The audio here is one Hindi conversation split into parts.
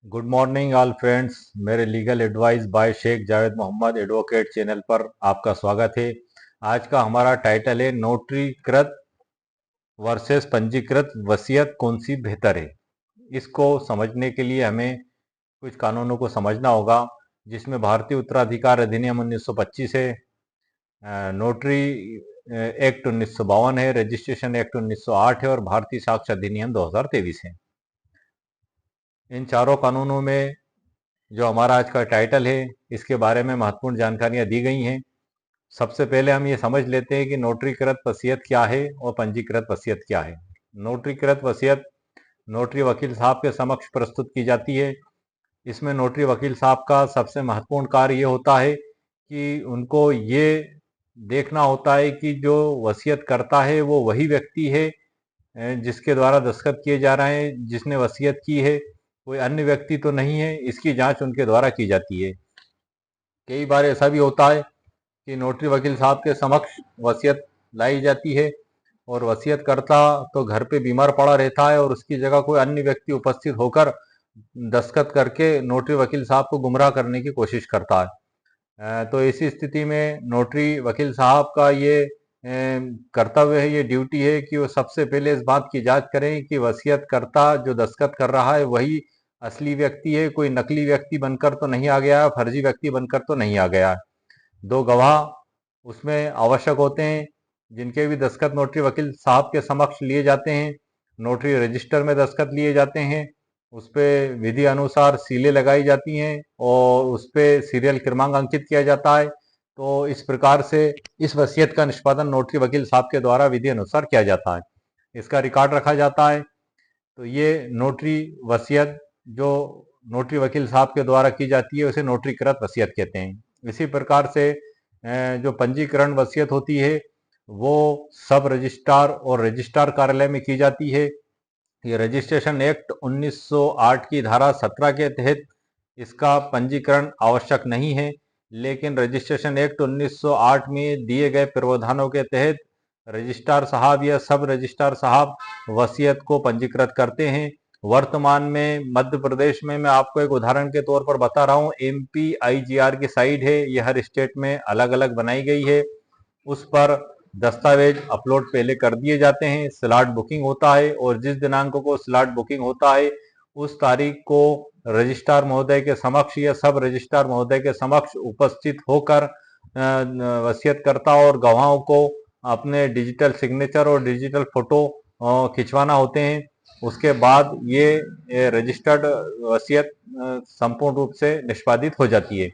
Good morning all friends. मेरे legal advice by Shaikh Javed Mohammad advocate channel पर आपका स्वागत है। आज का हमारा टाइटल है नोटरीकृत वर्सेस पंजीकृत वसीयत कौन सी बेहतर है। इसको समझने के लिए हमें कुछ कानूनों को समझना होगा, जिसमें भारतीय उत्तराधिकार अधिनियम 1925 है, नोटरी एक्ट 1952 है, रजिस्ट्रेशन एक्ट 1908 है और भारतीय साक्ष्य अधिनियम 2023 है। इन चारों कानूनों में जो हमारा आज का टाइटल है, इसके बारे में महत्वपूर्ण जानकारियां दी गई हैं। सबसे पहले हम ये समझ लेते हैं कि नोटरीकृत वसीयत क्या है और पंजीकृत वसीयत क्या है। नोटरीकृत वसीयत नोटरी वकील साहब के समक्ष प्रस्तुत की जाती है। इसमें नोटरी वकील साहब का सबसे महत्वपूर्ण कार्य ये होता है कि उनको ये देखना होता है कि जो वसीयत करता है वो वही व्यक्ति है जिसके द्वारा दस्तखत किए जा रहे हैं, जिसने वसीयत की है, कोई अन्य व्यक्ति तो नहीं है। इसकी जांच उनके द्वारा की जाती है। कई बार ऐसा भी होता है कि नोटरी वकील साहब के समक्ष वसीयत लाई जाती है और वसीयतकर्ता तो घर पे बीमार पड़ा रहता है और उसकी जगह कोई अन्य व्यक्ति उपस्थित होकर दस्तखत करके नोटरी वकील साहब को गुमराह करने की कोशिश करता है। तो ऐसी स्थिति में नोटरी वकील साहब का ये कर्तव्य है, ये ड्यूटी है कि वो सबसे पहले इस बात की जांच करें कि वसीयतकर्ता जो दस्तखत कर रहा है वही असली व्यक्ति है, कोई नकली व्यक्ति बनकर तो नहीं आ गया है, फर्जी व्यक्ति बनकर तो नहीं आ गया है। दो गवाह उसमें आवश्यक होते हैं, जिनके भी दस्तखत नोटरी वकील साहब के समक्ष लिए जाते हैं। नोटरी रजिस्टर में दस्तखत लिए जाते हैं, उस पर विधि अनुसार सीलें लगाई जाती हैं और उस पर सीरियल क्रमांक अंकित किया जाता है। तो इस प्रकार से इस वसीयत का निष्पादन नोटरी वकील साहब के द्वारा विधि अनुसार किया जाता है, इसका रिकॉर्ड रखा जाता है। तो ये नोटरी वसीयत जो नोटरी वकील साहब के द्वारा की जाती है उसे नोटरीकृत वसीयत कहते हैं। इसी प्रकार से जो पंजीकरण वसीयत होती है वो सब रजिस्ट्रार और रजिस्ट्रार कार्यालय में की जाती है। ये रजिस्ट्रेशन एक्ट 1908 की धारा 17 के तहत इसका पंजीकरण आवश्यक नहीं है, लेकिन रजिस्ट्रेशन एक्ट 1908 में दिए गए प्रावधानों के तहत रजिस्ट्रार साहब या सब रजिस्ट्रार साहब वसीयत को पंजीकृत करते हैं। वर्तमान में मध्य प्रदेश में मैं आपको एक उदाहरण के तौर पर बता रहा हूँ, MPIGR की साइट है, यह हर स्टेट में अलग अलग बनाई गई है। उस पर दस्तावेज अपलोड पहले कर दिए जाते हैं, स्लॉट बुकिंग होता है और जिस दिनांक को स्लॉट बुकिंग होता है उस तारीख को रजिस्ट्रार महोदय के समक्ष या सब रजिस्ट्रार महोदय के समक्ष उपस्थित होकर वसीयतकर्ता और गवाहों को अपने डिजिटल सिग्नेचर और डिजिटल फोटो खिंचवाना होते हैं। उसके बाद ये रजिस्टर्ड वसीयत संपूर्ण रूप से निष्पादित हो जाती है।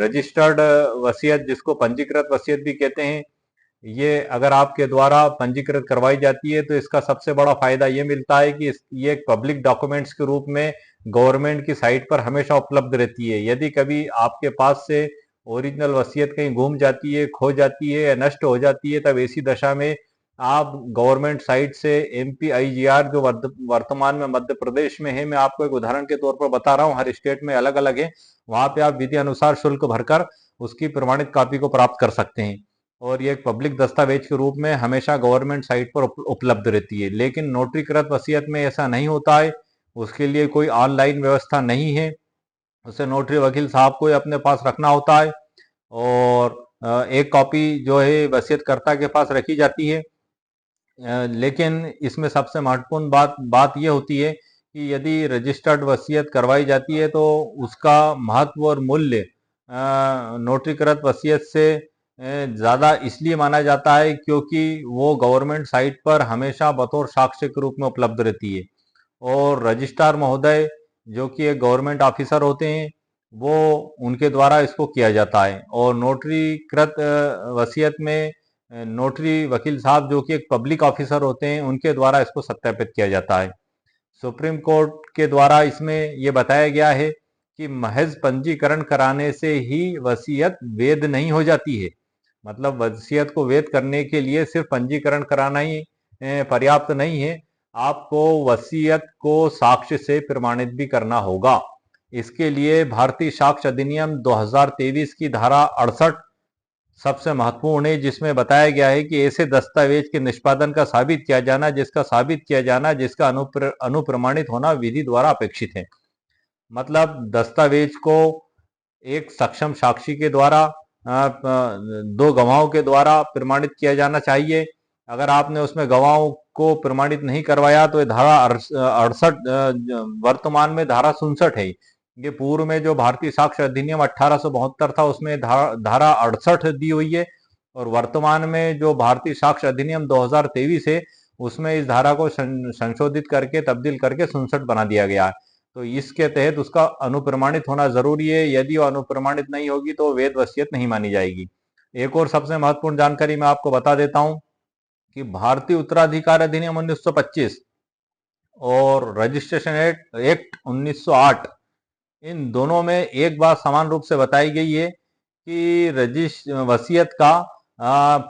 रजिस्टर्ड वसीयत, जिसको पंजीकृत वसीयत भी कहते हैं, ये अगर आपके द्वारा पंजीकृत करवाई जाती है तो इसका सबसे बड़ा फायदा ये मिलता है कि ये एक पब्लिक डॉक्यूमेंट्स के रूप में गवर्नमेंट की साइट पर हमेशा उपलब्ध रहती है। यदि कभी आपके पास से ओरिजिनल वसीयत कहीं गुम जाती है, खो जाती है या नष्ट हो जाती है, तब ऐसी दशा में आप गवर्नमेंट साइट से MPIGR जो वर्तमान में मध्य प्रदेश में है, मैं आपको एक उदाहरण के तौर पर बता रहा हूँ, हर स्टेट में अलग अलग है, वहां पे आप विधि अनुसार शुल्क भरकर उसकी प्रमाणित कॉपी को प्राप्त कर सकते हैं और ये एक पब्लिक दस्तावेज के रूप में हमेशा गवर्नमेंट साइट पर उपलब्ध रहती है। लेकिन नोटरीकृत वसीयत में ऐसा नहीं होता है, उसके लिए कोई ऑनलाइन व्यवस्था नहीं है, उसे नोटरी वकील साहब को अपने पास रखना होता है और एक कॉपी जो है वसीयतकर्ता के पास रखी जाती है। लेकिन इसमें सबसे महत्वपूर्ण बात यह होती है कि यदि रजिस्टर्ड वसीयत करवाई जाती है तो उसका महत्व और मूल्य नोटरीकृत वसीयत से ज़्यादा इसलिए माना जाता है क्योंकि वो गवर्नमेंट साइट पर हमेशा बतौर साक्ष्य के रूप में उपलब्ध रहती है और रजिस्ट्रार महोदय जो कि एक गवर्नमेंट ऑफिसर होते हैं वो उनके द्वारा इसको किया जाता है। और नोटरीकृत वसीयत में नोटरी वकील साहब जो कि एक पब्लिक ऑफिसर होते हैं उनके द्वारा इसको सत्यापित किया जाता है। सुप्रीम कोर्ट के द्वारा इसमें यह बताया गया है कि महज पंजीकरण कराने से ही वसीयत वैध नहीं हो जाती है। मतलब वसीयत को वैध करने के लिए सिर्फ पंजीकरण कराना ही पर्याप्त नहीं है, आपको वसीयत को साक्ष्य से प्रमाणित भी करना होगा। इसके लिए भारतीय साक्ष्य अधिनियम 2023 की धारा 68 सबसे महत्वपूर्ण है, जिसमें बताया गया है कि ऐसे दस्तावेज के निष्पादन का साबित किया जाना जिसका अनुप्रमाणित होना विधि द्वारा अपेक्षित है। मतलब दस्तावेज को एक सक्षम साक्षी के द्वारा दो गवाहों के द्वारा प्रमाणित किया जाना चाहिए। अगर आपने उसमें गवाहों को प्रमाणित नहीं करवाया तो ये धारा 68 वर्तमान में धारा 67 है। ये पूर्व में जो भारतीय साक्ष्य अधिनियम 1872 था उसमें धारा 68 दी हुई है, और वर्तमान में जो भारतीय साक्ष्य अधिनियम 2023 है उसमें इस धारा को संशोधित करके तब्दील करके 67 बना दिया गया है। तो इसके तहत उसका अनुप्रमाणित होना जरूरी है। यदि वो अनुप्रमाणित नहीं होगी तो वैध वसीयत नहीं मानी जाएगी। एक और सबसे महत्वपूर्ण जानकारी मैं आपको बता देता हूं कि भारतीय उत्तराधिकार अधिनियम 1925 और रजिस्ट्रेशन एक्ट 1908, इन दोनों में एक बात समान रूप से बताई गई है कि वसीयत का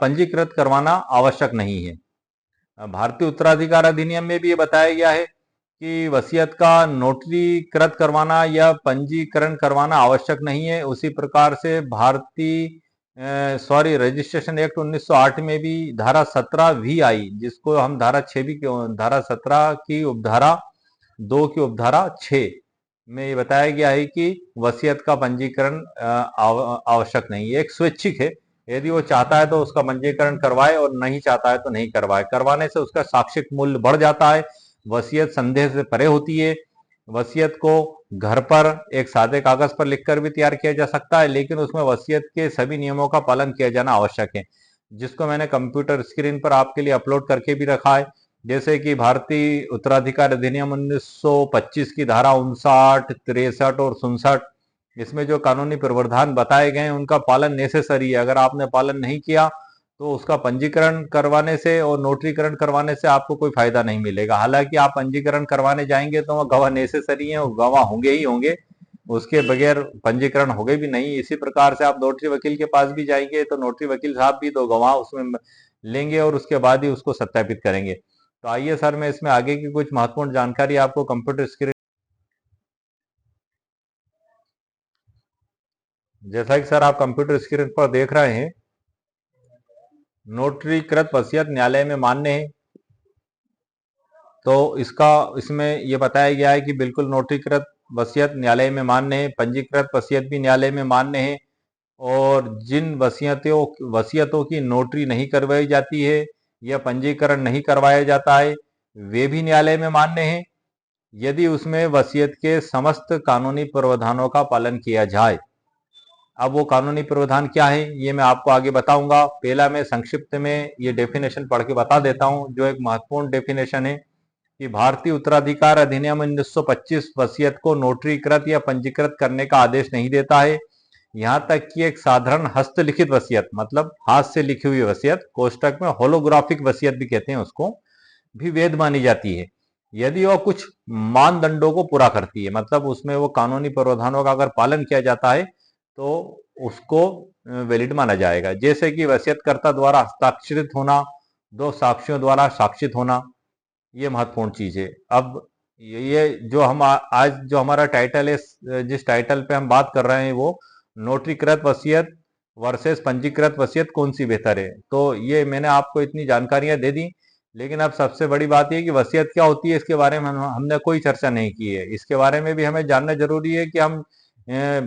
पंजीकृत करवाना आवश्यक नहीं है। भारतीय उत्तराधिकार अधिनियम में भी ये बताया गया है कि वसीयत का नोटरीकृत करवाना या पंजीकरण करवाना आवश्यक नहीं है। उसी प्रकार से रजिस्ट्रेशन एक्ट 1908 में भी धारा 17 भी आई, जिसको हम धारा 6 भी, धारा 17 की उपधारा 2 की उपधारा 6 में ये बताया गया है कि वसीयत का पंजीकरण आवश्यक नहीं है, एक स्वैच्छिक है। यदि वो चाहता है तो उसका पंजीकरण करवाए और नहीं चाहता है तो नहीं करवाए। करवाने से उसका साक्षिक मूल्य बढ़ जाता है, वसीयत संदेह से परे होती है। वसीयत को घर पर एक सादे कागज पर लिखकर भी तैयार किया जा सकता है, लेकिन उसमें वसीयत के सभी नियमों का पालन किया जाना आवश्यक है, जिसको मैंने कंप्यूटर स्क्रीन पर आपके लिए अपलोड करके भी रखा है। जैसे कि भारतीय उत्तराधिकार अधिनियम 1925 की धारा 59, 63 और 67, इसमें जो कानूनी प्रावधान बताए गए हैं उनका पालन नेसेसरी है। अगर आपने पालन नहीं किया तो उसका पंजीकरण करवाने से और नोटरीकरण करवाने से आपको कोई फायदा नहीं मिलेगा। हालांकि आप पंजीकरण करवाने जाएंगे तो वह गवाह नेसेसरी है, गवाह होंगे ही होंगे, उसके बगैर पंजीकरण होगे भी नहीं। इसी प्रकार से आप नोटरी वकील के पास भी जाएंगे तो नोटरी वकील साहब भी दो गवाह उसमें लेंगे और उसके बाद ही उसको सत्यापित करेंगे। तो आइए सर, मैं इसमें आगे की कुछ महत्वपूर्ण जानकारी आपको कंप्यूटर स्क्रीन, जैसा कि सर आप कंप्यूटर स्क्रीन पर देख रहे हैं, नोटरीकृत वसीयत न्यायालय में मान्य है। तो इसमें यह बताया गया है कि बिल्कुल नोटरीकृत वसीयत न्यायालय में मान्य है, पंजीकृत वसीयत भी न्यायालय में मान्य है, और जिन वसीयतों की नोटरी नहीं करवाई जाती है या पंजीकरण नहीं करवाया जाता है वे भी न्यायालय में मान्य है, यदि उसमें वसीयत के समस्त कानूनी प्रावधानों का पालन किया जाए। अब वो कानूनी प्रावधान क्या है ये मैं आपको आगे बताऊंगा। पहला मैं संक्षिप्त में ये डेफिनेशन पढ़ के बता देता हूं, जो एक महत्वपूर्ण डेफिनेशन है कि भारतीय उत्तराधिकार अधिनियम 1925 वसीयत को नोटरीकृत या पंजीकृत करने का आदेश नहीं देता है। यहां तक कि एक साधारण हस्तलिखित वसीयत, मतलब हाथ से लिखी हुई वसीयत, कोष्टक में होलोग्राफिक वसीयत भी कहते हैं उसको, भी वैध मानी जाती है यदि वह कुछ मानदंडों को पूरा करती है। मतलब उसमें वो कानूनी प्रावधानों का अगर पालन किया जाता है तो उसको वैलिड माना जाएगा। जैसे कि वसीयतकर्ता द्वारा हस्ताक्षरित होना, दो साक्षियों द्वारा साक्षित होना, ये महत्वपूर्ण चीज है। अब ये जो हम आज जो हमारा टाइटल है, जिस टाइटल पे हम बात कर रहे हैं वो नोटरीकृत वसीयत वर्सेस पंजीकृत वसीयत कौन सी बेहतर है। तो ये मैंने आपको इतनी जानकारियां दे दी, लेकिन अब सबसे बड़ी बात यह कि वसीयत क्या होती है इसके बारे में हमने कोई चर्चा नहीं की है। इसके बारे में भी हमें जानना जरूरी है कि हम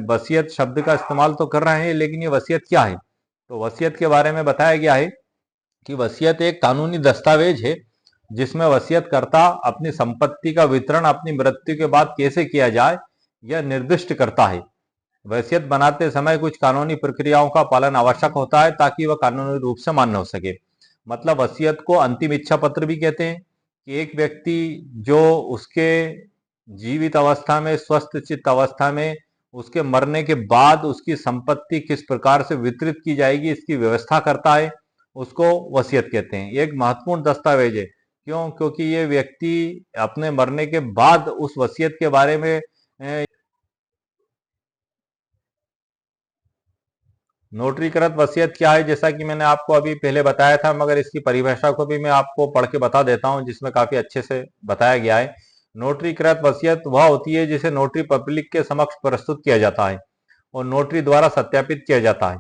वसीयत शब्द का इस्तेमाल तो कर रहे हैं, लेकिन ये वसीयत क्या है। तो वसीयत के बारे में बताया गया है कि वसीयत एक कानूनी दस्तावेज है जिसमें वसीयतकर्ता अपनी संपत्ति का वितरण अपनी मृत्यु के बाद कैसे किया जाए यह निर्दिष्ट करता है। वसीयत बनाते समय कुछ कानूनी प्रक्रियाओं का पालन आवश्यक होता है ताकि वह कानूनी रूप से मान्य हो सके। मतलब वसीयत को अंतिम इच्छा पत्र भी कहते हैं कि एक व्यक्ति जो उसके जीवित अवस्था में, स्वस्थ चित्त अवस्था में, उसके मरने के बाद उसकी संपत्ति किस प्रकार से वितरित की जाएगी इसकी व्यवस्था करता है, उसको वसीयत कहते हैं। ये एक महत्वपूर्ण दस्तावेज है। क्यों? क्योंकि ये व्यक्ति अपने मरने के बाद उस वसीयत के बारे में नोटरीकृत वसीयत क्या है, जैसा कि मैंने आपको अभी पहले बताया था, मगर इसकी परिभाषा को भी मैं आपको पढ़ के बता देता हूं जिसमें काफी अच्छे से बताया गया है। नोटरीकृत वसीयत वह होती है जिसे नोटरी पब्लिक के समक्ष प्रस्तुत किया जाता है और नोटरी द्वारा सत्यापित किया जाता है।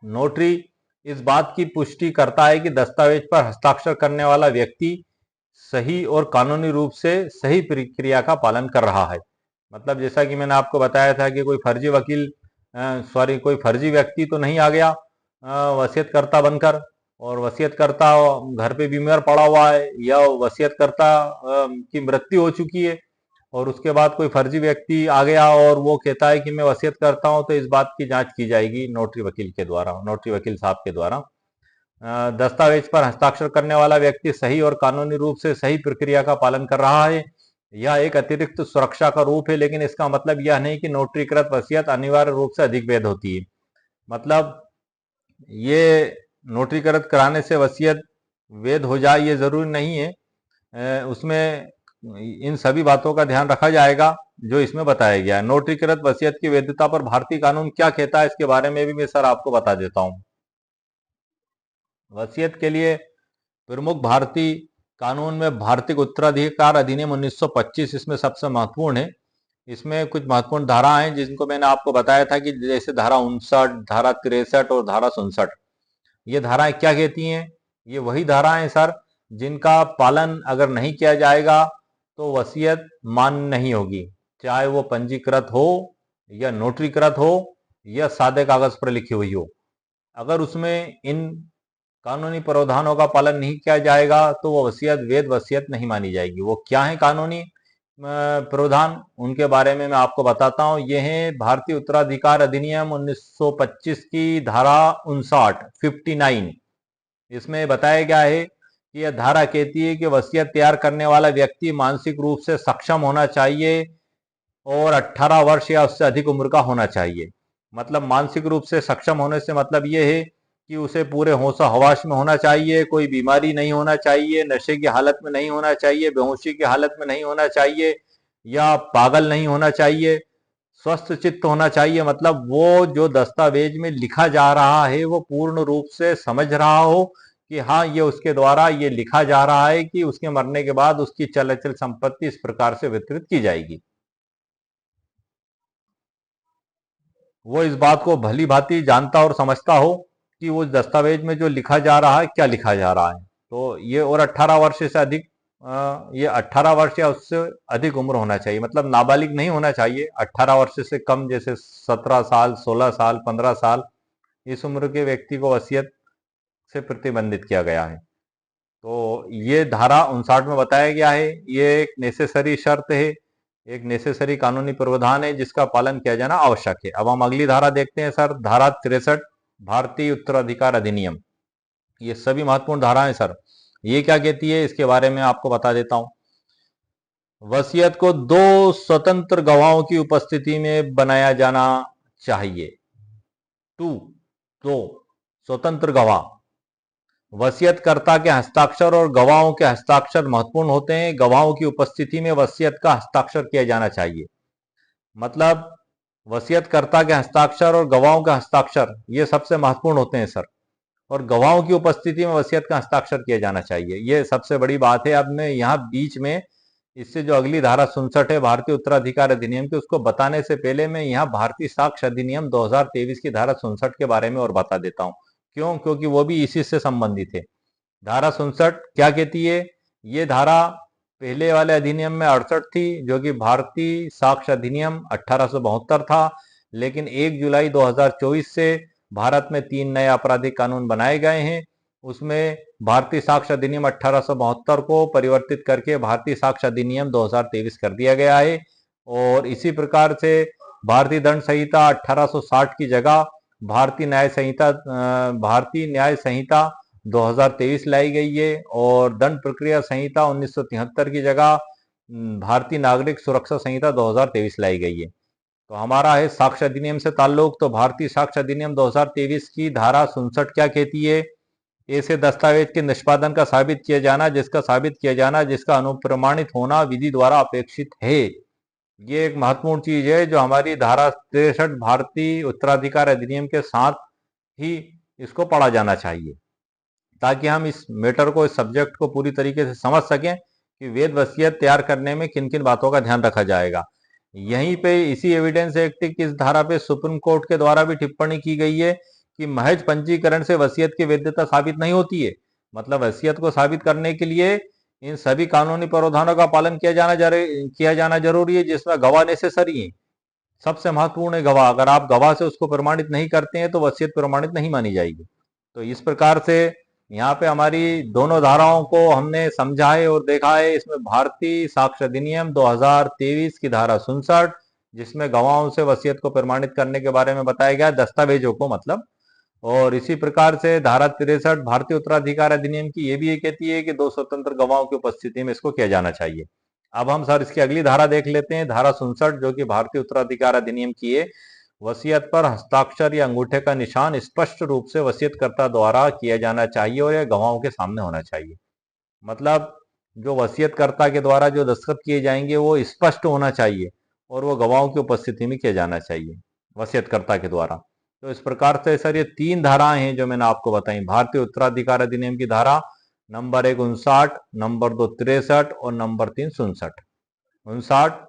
नोटरी इस बात की पुष्टि करता है कि दस्तावेज पर हस्ताक्षर करने वाला व्यक्ति सही और कानूनी रूप से सही प्रक्रिया का पालन कर रहा है। मतलब जैसा कि मैंने आपको बताया था कि कोई फर्जी वकील कोई फर्जी व्यक्ति तो नहीं आ गया वसीयतकर्ता बनकर, और वसीयतकर्ता घर पे बीमार पड़ा हुआ है, या वसीयतकर्ता की मृत्यु हो चुकी है और उसके बाद कोई फर्जी व्यक्ति आ गया और वो कहता है कि मैं वसीयत करता हूं, तो इस बात की जांच की जाएगी नोटरी वकील के द्वारा, नोटरी वकील साहब के द्वारा। दस्तावेज पर हस्ताक्षर करने वाला व्यक्ति सही और कानूनी रूप से सही प्रक्रिया का पालन कर रहा है। यह एक अतिरिक्त सुरक्षा का रूप है, लेकिन इसका मतलब यह नहीं कि नोटरीकृत वसीयत अनिवार्य रूप से अधिक वैध होती है। मतलब ये नोटरीकृत कराने से वसीयत वैध हो जाए ये जरूरी नहीं है। उसमें इन सभी बातों का ध्यान रखा जाएगा जो इसमें बताया गया है। नोटरीकृत वसीयत की वैधता पर भारतीय कानून क्या कहता है, इसके बारे में भी मैं सर आपको बता देता हूं। वसीयत के लिए प्रमुख भारतीय कानून में भारतीय उत्तराधिकार अधिनियम 1925 इसमें सबसे महत्वपूर्ण है। इसमें कुछ महत्वपूर्ण धारा हैं जिनको मैंने आपको बताया था कि जैसे धारा 59, धारा 63 और धारा 67। ये धाराएं क्या कहती हैं? ये वही धाराएं सर जिनका पालन अगर नहीं किया जाएगा तो वसीयत मान्य नहीं होगी, चाहे वो पंजीकृत हो या नोटरीकृत हो या सादे कागज पर लिखी हुई हो। अगर उसमें इन कानूनी प्रावधानों का पालन नहीं किया जाएगा तो वो वसीयत वैध वसीयत नहीं मानी जाएगी। वो क्या है कानूनी प्रावधान, उनके बारे में मैं आपको बताता हूं। ये है भारतीय उत्तराधिकार अधिनियम 1925 की धारा 59। इसमें बताया गया है कि यह धारा कहती है कि वसीयत तैयार करने वाला व्यक्ति मानसिक रूप से सक्षम होना चाहिए और 18 वर्ष या उससे अधिक उम्र का होना चाहिए। मतलब मानसिक रूप से सक्षम होने से मतलब ये है कि उसे पूरे होश हवास में होना चाहिए, कोई बीमारी नहीं होना चाहिए, नशे की हालत में नहीं होना चाहिए, बेहोशी की हालत में नहीं होना चाहिए, या पागल नहीं होना चाहिए, स्वस्थ चित्त होना चाहिए। मतलब वो जो दस्तावेज में लिखा जा रहा है वो पूर्ण रूप से समझ रहा हो कि हाँ ये उसके द्वारा ये लिखा जा रहा है कि उसके मरने के बाद उसकी चल अचल संपत्ति इस प्रकार से वितरित की जाएगी। वो इस बात को भली भांति जानता और समझता हो कि वो दस्तावेज में जो लिखा जा रहा है क्या लिखा जा रहा है। तो ये और 18 वर्ष से अधिक ये 18 वर्ष या उससे अधिक उम्र होना चाहिए। मतलब नाबालिग नहीं होना चाहिए। 18 वर्ष से कम जैसे 17 साल, 16 साल, 15 साल, इस उम्र के व्यक्ति को वसीयत से प्रतिबंधित किया गया है। तो ये धारा 59 में बताया गया है। ये एक नेसेसरी शर्त है, एक नेसेसरी कानूनी प्रावधान है जिसका पालन किया जाना आवश्यक है। अब हम अगली धारा देखते हैं सर, धारा 63 भारतीय उत्तराधिकार अधिनियम। ये सभी महत्वपूर्ण धाराएं सर। ये क्या कहती है इसके बारे में आपको बता देता हूं। वसीयत को दो स्वतंत्र गवाहों की उपस्थिति में बनाया जाना चाहिए। दो स्वतंत्र गवाह, वसीयतकर्ता के हस्ताक्षर और गवाहों के हस्ताक्षर महत्वपूर्ण होते हैं। गवाहों की उपस्थिति में वसीयत का हस्ताक्षर किया जाना चाहिए। मतलब वसीयतकर्ता के हस्ताक्षर और गवाहों के हस्ताक्षर ये सबसे महत्वपूर्ण होते हैं सर, और गवाहों की उपस्थिति में वसीयत का हस्ताक्षर किया जाना चाहिए। ये सबसे बड़ी बात है। अब मैं यहाँ बीच में इससे जो अगली धारा 67 है भारतीय उत्तराधिकार अधिनियम की, उसको बताने से पहले मैं यहाँ भारतीय साक्ष्य अधिनियम 2023 की धारा 67 के बारे में और बता देता हूँ। क्यों? क्योंकि वो भी इसी से संबंधित है। धारा 67 क्या कहती है? ये धारा पहले वाले अधिनियम में 68 थी, जो कि भारतीय साक्ष्य अधिनियम 1872 था, लेकिन 1 जुलाई 2024 से भारत में 3 नए आपराधिक कानून बनाए गए हैं। उसमें भारतीय साक्ष्य अधिनियम 1872 को परिवर्तित करके भारतीय साक्ष्य अधिनियम 2023 कर दिया गया है। और इसी प्रकार से भारतीय दंड संहिता 1860 की जगह भारतीय न्याय संहिता 2023 लाई गई है, और दंड प्रक्रिया संहिता 1973 की जगह भारतीय नागरिक सुरक्षा संहिता 2023 लाई गई है। तो हमारा है साक्ष्य अधिनियम से ताल्लुक। तो भारतीय साक्ष्य अधिनियम 2023 की धारा 67 क्या कहती है? ऐसे दस्तावेज के निष्पादन का साबित किया जाना जिसका अनुप्रमाणित होना विधि द्वारा अपेक्षित है। ये एक महत्वपूर्ण चीज है जो हमारी धारा 63 भारतीय उत्तराधिकार अधिनियम के साथ ही इसको पढ़ा जाना चाहिए, ताकि हम इस मैटर को, इस सब्जेक्ट को पूरी तरीके से समझ सकें कि वैध वसीयत तैयार करने में किन किन बातों का ध्यान रखा जाएगा। यहीं पे इसी एविडेंस एक्ट की इस धारा पे सुप्रीम कोर्ट के द्वारा भी टिप्पणी की गई है कि महज पंजीकरण से वसीयत की वैधता साबित नहीं होती है। मतलब वसीयत को साबित करने के लिए इन सभी कानूनी प्रावधानों का पालन किया जाना जरूरी है, जिसमें गवाह नेसेसरी है। सबसे महत्वपूर्ण है गवाह। अगर आप गवाह से उसको प्रमाणित नहीं करते हैं तो वसीयत प्रमाणित नहीं मानी जाएगी। तो इस प्रकार से यहाँ पे हमारी दोनों धाराओं को हमने समझा है और देखा है। इसमें भारतीय साक्ष्य अधिनियम 2023 की धारा 67, जिसमें गवाहों से वसीयत को प्रमाणित करने के बारे में बताया गया, दस्तावेजों को मतलब। और इसी प्रकार से धारा 63 भारतीय उत्तराधिकार अधिनियम की ये भी ये कहती है कि दो स्वतंत्र गवाहों की उपस्थिति में इसको किया जाना चाहिए। अब हम सर इसकी अगली धारा देख लेते हैं, धारा 67, जो कि भारतीय उत्तराधिकार अधिनियम की है। वसीयत पर हस्ताक्षर या अंगूठे का निशान स्पष्ट रूप से वसीयतकर्ता द्वारा किया जाना चाहिए और यह गवाहों के सामने होना चाहिए। मतलब जो वसीयतकर्ता के द्वारा जो दस्तखत किए जाएंगे वो स्पष्ट होना चाहिए और वो गवाहों की उपस्थिति में किया जाना चाहिए वसीयतकर्ता के द्वारा। तो इस प्रकार से सर ये 3 धाराएं हैं जो मैंने आपको बताई। भारतीय उत्तराधिकार अधिनियम की धारा नंबर 1 59, नंबर 2 63 और नंबर 3 67। 59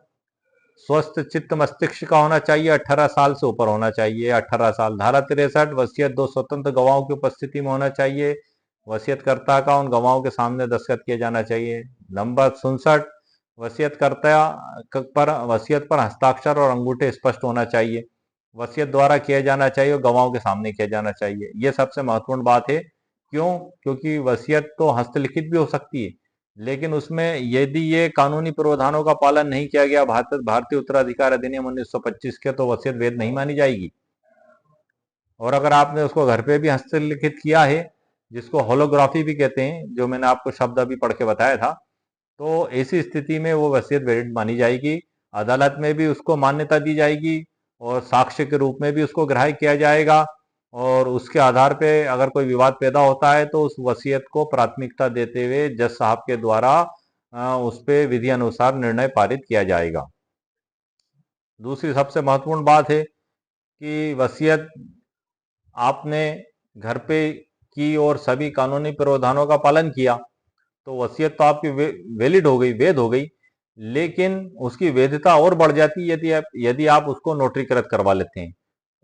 स्वस्थ चित्त मस्तिष्क का होना चाहिए, 18 साल से ऊपर होना चाहिए, 18 साल। धारा 63 वसीयत 2 स्वतंत्र गवाहों की उपस्थिति में होना चाहिए, वसीयतकर्ता का उन गवाहों के सामने दस्तखत किया जाना चाहिए। नंबर 67 वसीयत पर हस्ताक्षर और अंगूठे स्पष्ट होना चाहिए, वसीयत द्वारा किया जाना चाहिए और गवाहों के सामने किया जाना चाहिए। ये सबसे महत्वपूर्ण बात है। क्यों? क्योंकि वसीयत तो हस्तलिखित भी हो सकती है, लेकिन उसमें यदि ये कानूनी प्रावधानों का पालन नहीं किया गया भारतीय उत्तराधिकार अधिनियम 1925 के, तो वसीयत वैध नहीं मानी जाएगी। और अगर आपने उसको घर पे भी हस्तलिखित किया है, जिसको होलोग्राफी भी कहते हैं, जो मैंने आपको शब्द अभी पढ़ के बताया था, तो ऐसी स्थिति में वो वसीयत वैध मानी जाएगी। अदालत में भी उसको मान्यता दी जाएगी और साक्ष्य के रूप में भी उसको ग्राह्य किया जाएगा। और उसके आधार पे अगर कोई विवाद पैदा होता है तो उस वसीयत को प्राथमिकता देते हुए जज साहब के द्वारा उस पे विधि अनुसार निर्णय पारित किया जाएगा। दूसरी सबसे महत्वपूर्ण बात है कि वसीयत आपने घर पे की और सभी कानूनी प्रावधानों का पालन किया तो वसीयत तो आपकी वैलिड हो गई, वैध हो गई। लेकिन उसकी वैधता और बढ़ जाती यदि आप उसको नोटरीकृत करवा लेते हैं,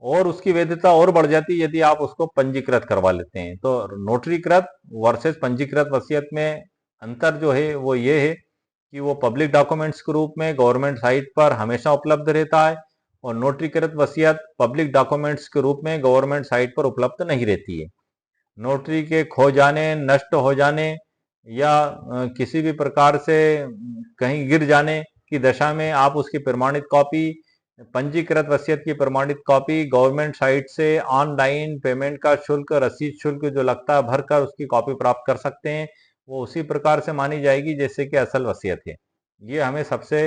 और उसकी वैधता और बढ़ जाती यदि आप उसको पंजीकृत करवा लेते हैं। तो नोटरीकृत वर्सेस पंजीकृत वसीयत में अंतर जो है वो ये है कि वो पब्लिक डॉक्यूमेंट्स के रूप में गवर्नमेंट साइट पर हमेशा उपलब्ध रहता है, और नोटरीकृत वसीयत पब्लिक डॉक्यूमेंट्स के रूप में गवर्नमेंट साइट पर उपलब्ध नहीं रहती है। नोटरी के खो जाने, नष्ट हो जाने या किसी भी प्रकार से कहीं गिर जाने की दशा में आप उसकी प्रमाणित कॉपी, पंजीकृत वसीयत की प्रमाणित कॉपी गवर्नमेंट साइट से ऑनलाइन पेमेंट का शुल्क, रसीद शुल्क जो लगता है भरकर उसकी कॉपी प्राप्त कर सकते हैं। वो उसी प्रकार से मानी जाएगी जैसे कि असल वसीयत है। ये हमें सबसे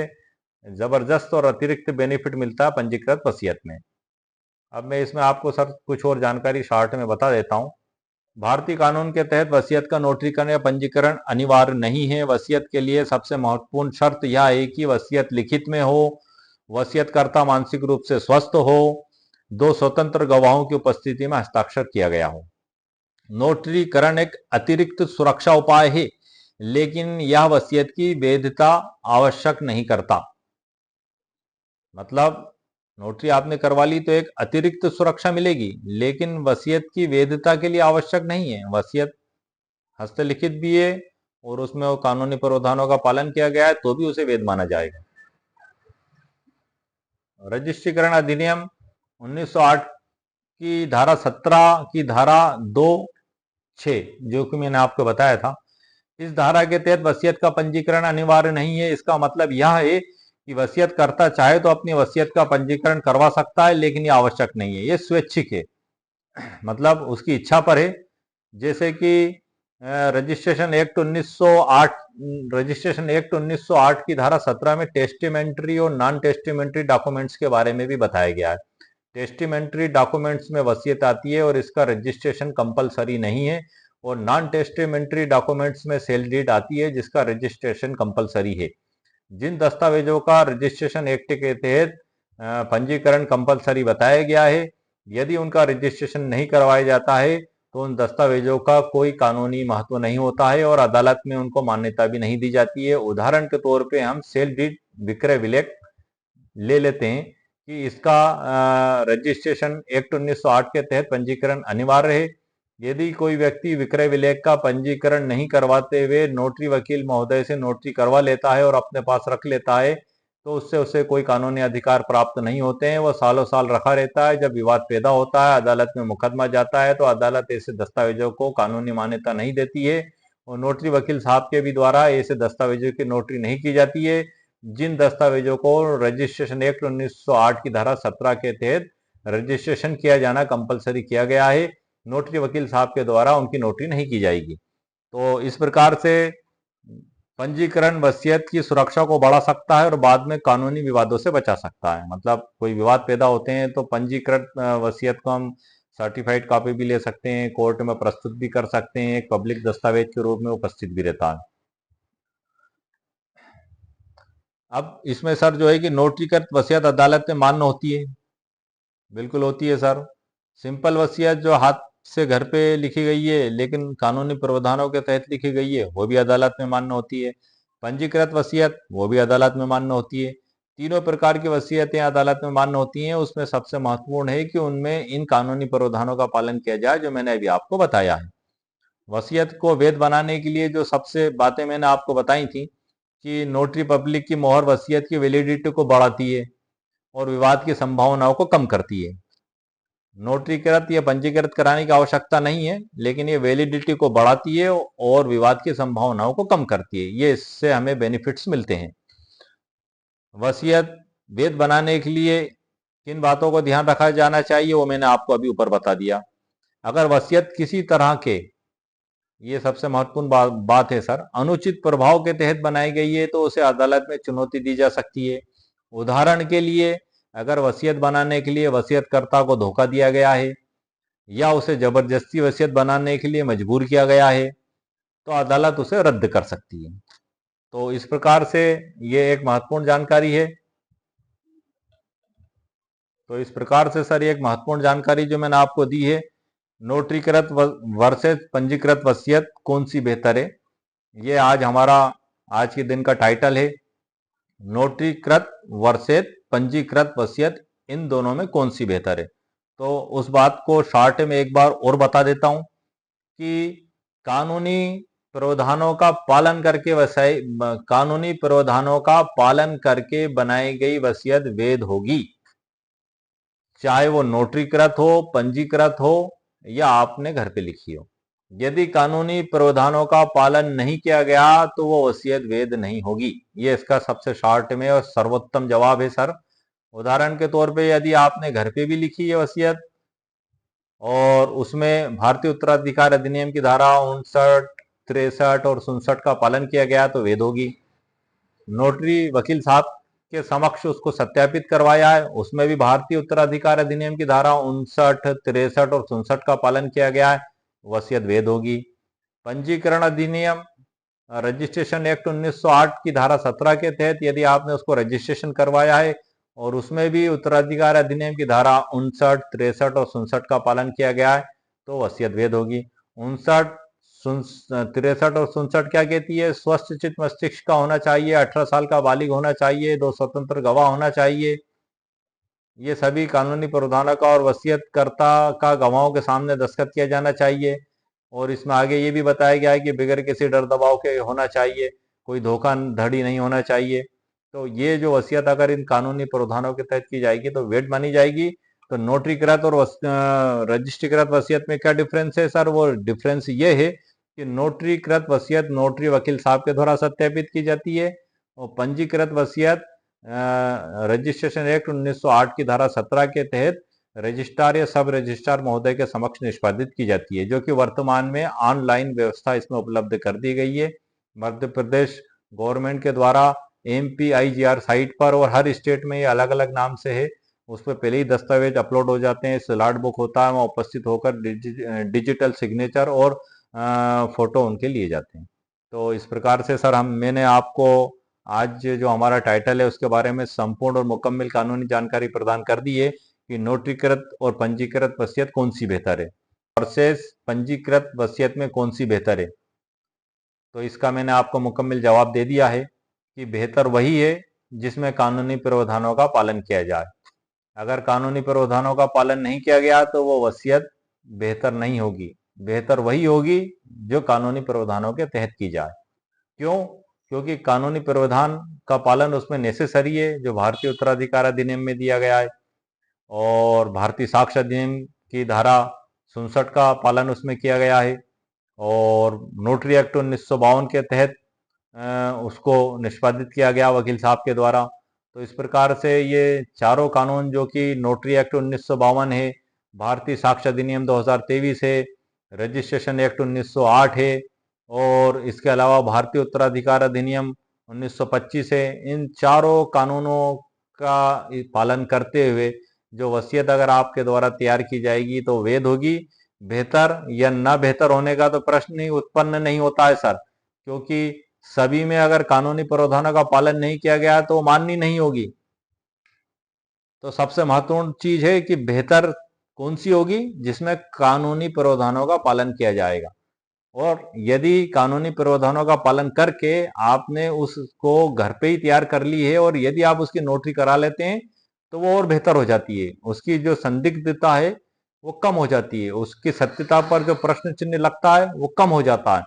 जबरदस्त और अतिरिक्त बेनिफिट मिलता है पंजीकृत वसीयत में। अब मैं इसमें आपको सर कुछ और जानकारी शॉर्ट में बता देता हूँ। भारतीय कानून के तहत वसीयत का नोटरीकरण या पंजीकरण अनिवार्य नहीं है। वसीयत के लिए सबसे महत्वपूर्ण शर्त यह है कि वसीयत लिखित में हो, वसीयतकर्ता मानसिक रूप से स्वस्थ हो, 2 स्वतंत्र गवाहों की उपस्थिति में हस्ताक्षर किया गया हो। नोटरीकरण एक अतिरिक्त सुरक्षा उपाय है, लेकिन यह वसीयत की वैधता आवश्यक नहीं करता। मतलब नोटरी आपने करवा ली तो एक अतिरिक्त सुरक्षा मिलेगी, लेकिन वसीयत की वैधता के लिए आवश्यक नहीं है। वसीयत हस्तलिखित भी है और उसमें वो कानूनी प्रावधानों का पालन किया गया है तो भी उसे वैध माना जाएगा। रजिस्ट्रीकरण अधिनियम 1908 की धारा 17 की धारा 2(6) जो कि मैंने आपको बताया था, इस धारा के तहत वसीयत का पंजीकरण अनिवार्य नहीं है। इसका मतलब यह है कि वसीयत करता चाहे तो अपनी वसीयत का पंजीकरण करवा सकता है, लेकिन यह आवश्यक नहीं है, ये स्वैच्छिक है। मतलब उसकी इच्छा पर है। जैसे कि रजिस्ट्रेशन एक्ट 1908 की धारा 17 में टेस्टिमेंट्री और नॉन टेस्टिमेंट्री डॉक्यूमेंट्स के बारे में भी बताया गया है। टेस्टिमेंट्री डॉक्यूमेंट्स में वसीयत आती है और इसका रजिस्ट्रेशन कंपलसरी नहीं है, और नॉन टेस्टिमेंट्री डॉक्यूमेंट्स में सेल डीड आती है जिसका रजिस्ट्रेशन कंपलसरी है। जिन दस्तावेजों का रजिस्ट्रेशन एक्ट के तहत पंजीकरण कंपलसरी बताया गया है, यदि उनका रजिस्ट्रेशन नहीं करवाया जाता है तो उन दस्तावेजों का कोई कानूनी महत्व नहीं होता है और अदालत में उनको मान्यता भी नहीं दी जाती है। उदाहरण के तौर पे हम सेल डीड विक्रय विलेख ले लेते हैं कि इसका रजिस्ट्रेशन एक्ट 1908 के तहत पंजीकरण अनिवार्य है। यदि कोई व्यक्ति विक्रय विलेख का पंजीकरण नहीं करवाते हुए नोटरी वकील महोदय से नोटरी करवा लेता है और अपने पास रख लेता है, तो उससे उसे कोई कानूनी अधिकार प्राप्त नहीं होते हैं। वह सालों साल रखा रहता है। जब विवाद पैदा होता है, अदालत में मुकदमा जाता है, तो अदालत ऐसे दस्तावेजों को कानूनी मान्यता नहीं देती है और नोटरी वकील साहब के भी द्वारा ऐसे दस्तावेजों की नोटरी नहीं की जाती है, जिन दस्तावेजों को रजिस्ट्रेशन एक्ट 1908 की धारा 17 के तहत रजिस्ट्रेशन किया जाना कंपलसरी किया गया है। नोटरी वकील साहब के द्वारा उनकी नोटरी नहीं की जाएगी। तो इस प्रकार से पंजीकरण वसीयत की सुरक्षा को बढ़ा सकता है और बाद में कानूनी विवादों से बचा सकता है। मतलब कोई विवाद पैदा होते हैं तो पंजीकृत वसीयत को हम सर्टिफाइड कॉपी भी ले सकते हैं, कोर्ट में प्रस्तुत भी कर सकते हैं, एक पब्लिक दस्तावेज के रूप में उपस्थित भी रहता है। अब इसमें सर जो है कि नोटरीकृत वसीयत अदालत में मान्य होती है। बिल्कुल होती है सर। सिंपल वसीयत जो हाथ से घर पे लिखी गई है लेकिन कानूनी प्रावधानों के तहत लिखी गई है, वो भी अदालत में मान्य होती है। पंजीकृत वसीयत वो भी अदालत में मान्य होती है। तीनों प्रकार की वसीयतें अदालत में मान्य होती हैं। उसमें सबसे महत्वपूर्ण है कि उनमें इन कानूनी प्रावधानों का पालन किया जाए जो मैंने अभी आपको बताया है। वसीयत को वैध बनाने के लिए जो सबसे बातें मैंने आपको बताई थी कि नोटरी पब्लिक की मोहर वसीयत की वैलिडिटी को बढ़ाती है और विवाद की संभावनाओं को कम करती है। नोटरीकृत या पंजीकृत कराने की आवश्यकता नहीं है, लेकिन ये वैलिडिटी को बढ़ाती है और विवाद की संभावनाओं को कम करती है। ये इससे हमें बेनिफिट्स मिलते हैं। वसीयत वैध बनाने के लिए किन बातों को ध्यान रखा जाना चाहिए वो मैंने आपको अभी ऊपर बता दिया। अगर वसीयत किसी तरह के, ये सबसे महत्वपूर्ण बात है सर, अनुचित प्रभाव के तहत बनाई गई है तो उसे अदालत में चुनौती दी जा सकती है। उदाहरण के लिए, अगर वसीयत बनाने के लिए वसीयतकर्ता को धोखा दिया गया है या उसे जबरदस्ती वसीयत बनाने के लिए मजबूर किया गया है, तो अदालत उसे रद्द कर सकती है। तो इस प्रकार से ये एक महत्वपूर्ण जानकारी है। तो इस प्रकार से सर ये एक महत्वपूर्ण जानकारी जो मैंने आपको दी है, नोटरीकृत वर्सेस पंजीकृत वसीयत कौन सी बेहतर है, ये आज हमारा आज के दिन का टाइटल है। नोटरीकृत वर्सेस पंजीकृत वसीयत, इन दोनों में कौन सी बेहतर है। तो उस बात को शॉर्ट में एक बार और बता देता हूं कि कानूनी प्रावधानों का पालन करके कानूनी प्रावधानों का पालन करके बनाई गई वसीयत वैध होगी, चाहे वो नोटरीकृत हो, पंजीकृत हो या आपने घर पे लिखी हो। यदि कानूनी प्रावधानों का पालन नहीं किया गया तो वो वसीयत वैध नहीं होगी। ये इसका सबसे शॉर्ट में और सर्वोत्तम जवाब है सर। उदाहरण के तौर पे यदि आपने घर पे भी लिखी है वसीयत और उसमें भारतीय उत्तराधिकार अधिनियम की धारा 59, 63 और 67 का पालन किया गया तो वैध होगी। नोटरी वकील साहब के समक्ष उसको सत्यापित करवाया है, उसमें भी भारतीय उत्तराधिकार अधिनियम की धारा 59, 63 और 67 का पालन किया गया है, वसीयत वैध होगी। पंजीकरण अधिनियम रजिस्ट्रेशन एक्ट 1908 की धारा 17 के तहत यदि आपने उसको रजिस्ट्रेशन करवाया है और उसमें भी उत्तराधिकार अधिनियम की धारा 59, 63 और 67 का पालन किया गया है तो वसीयत वैध होगी। 59, 63 और 67 क्या कहती है, स्वस्थ चित्त मस्तिष्क का होना चाहिए, 18 साल का बालिग होना चाहिए, 2 स्वतंत्र गवाह होना चाहिए। ये सभी कानूनी प्रावधानों का और वसीयतकर्ता का गवाहों के सामने दस्तखत किया जाना चाहिए। और इसमें आगे ये भी बताया गया है कि बगैर किसी डर दबाव के होना चाहिए, कोई धोखाधड़ी नहीं होना चाहिए। तो ये जो वसीयत अगर इन कानूनी प्रावधानों के तहत की जाएगी तो वैध मानी जाएगी। तो नोटरीकृत और रजिस्ट्रीकृत वसीयत में क्या डिफरेंस है सर, वो डिफरेंस ये है कि नोटरीकृत वसीयत नोटरी वकील साहब के द्वारा सत्यापित की जाती है और पंजीकृत वसीयत रजिस्ट्रेशन एक्ट 1908 की धारा 17 के तहत रजिस्ट्रार या सब रजिस्ट्रार महोदय के समक्ष निष्पादित की जाती है, जो कि वर्तमान में ऑनलाइन व्यवस्था इसमें उपलब्ध कर दी गई है मध्य प्रदेश गवर्नमेंट के द्वारा MPIGR साइट पर। और हर स्टेट में ये अलग अलग नाम से है। उस पर पहले ही दस्तावेज अपलोड हो जाते हैं, स्लॉट बुक होता है, वहाँ उपस्थित होकर डिजिटल सिग्नेचर और फोटो उनके लिए जाते हैं। तो इस प्रकार से सर मैंने आपको आज जो हमारा टाइटल है उसके बारे में संपूर्ण और मुकम्मल कानूनी जानकारी प्रदान कर दी है कि नोटरीकृत और पंजीकृत वसीयत कौन सी बेहतर है, वर्सेस पंजीकृत वसीयत में कौन सी बेहतर है। तो इसका मैंने आपको मुकम्मल जवाब दे दिया है कि बेहतर वही है जिसमें कानूनी प्रावधानों का पालन किया जाए। अगर कानूनी प्रावधानों का पालन नहीं किया गया तो वो वसीयत बेहतर नहीं होगी। बेहतर वही होगी जो कानूनी प्रावधानों के तहत की जाए। क्यों? क्योंकि कानूनी प्रावधान का पालन उसमें नेसेसरी है, जो भारतीय उत्तराधिकार अधिनियम में दिया गया है, और भारतीय साक्ष्य अधिनियम की धारा 67 का पालन उसमें किया गया है, और नोटरी एक्ट 1952 के तहत उसको निष्पादित किया गया वकील साहब के द्वारा। तो इस प्रकार से ये चारों कानून, जो कि नोटरी एक्ट 1952 है, भारतीय साक्ष्य अधिनियम 2023 है, रजिस्ट्रेशन एक्ट 1908 है, और इसके अलावा भारतीय उत्तराधिकार अधिनियम 1925 है, इन चारों कानूनों का पालन करते हुए जो वसीयत अगर आपके द्वारा तैयार की जाएगी तो वैध होगी। बेहतर या ना बेहतर होने का तो प्रश्न ही उत्पन्न नहीं होता है सर, क्योंकि सभी में अगर कानूनी प्रावधानों का पालन नहीं किया गया तो मान्य नहीं होगी। तो सबसे महत्वपूर्ण चीज है कि बेहतर कौन सी होगी, जिसमें कानूनी प्रावधानों का पालन किया जाएगा। और यदि कानूनी प्रावधानों का पालन करके आपने उसको घर पे ही तैयार कर ली है और यदि आप उसकी नोटरी करा लेते हैं तो वो और बेहतर हो जाती है। उसकी जो संदिग्धता है वो कम हो जाती है, उसकी सत्यता पर जो प्रश्न चिन्ह लगता है वो कम हो जाता है।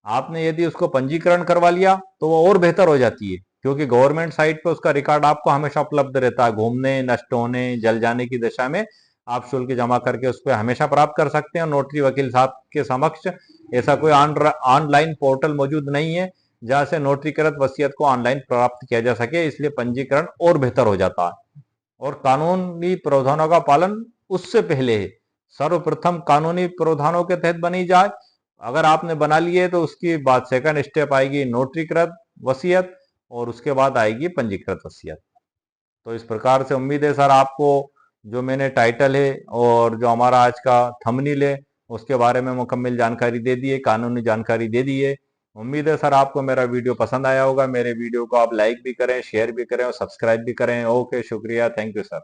आपने यदि उसको पंजीकरण करवा लिया तो वो और बेहतर हो जाती है, क्योंकि गवर्नमेंट साइट पे उसका रिकॉर्ड आपको हमेशा उपलब्ध रहता है। घूमने, नष्ट होने, जल जाने की दशा में आप शुल्क जमा करके उस पर हमेशा प्राप्त कर सकते हैं। नोटरी वकील साहब के समक्ष ऐसा कोई ऑनलाइन पोर्टल मौजूद नहीं है जहां से नोटरीकृत वसीयत को ऑनलाइन प्राप्त किया जा सके, इसलिए पंजीकरण और बेहतर हो जाता है। और कानूनी प्रावधानों का पालन उससे पहले है। सर्वप्रथम कानूनी प्रावधानों के तहत बनी जाए, अगर आपने बना लिए तो उसकी बाद सेकंड स्टेप आएगी नोटरीकृत वसीयत, और उसके बाद आएगी पंजीकृत वसीयत। तो इस प्रकार से उम्मीद है सर आपको जो मैंने टाइटल है और जो हमारा आज का थंबनेल है उसके बारे में मुकम्मल जानकारी दे दी है, कानूनी जानकारी दे दी है। उम्मीद है सर आपको मेरा वीडियो पसंद आया होगा। मेरे वीडियो को आप लाइक भी करें, शेयर भी करें और सब्सक्राइब भी करें। ओके, शुक्रिया, थैंक यू सर।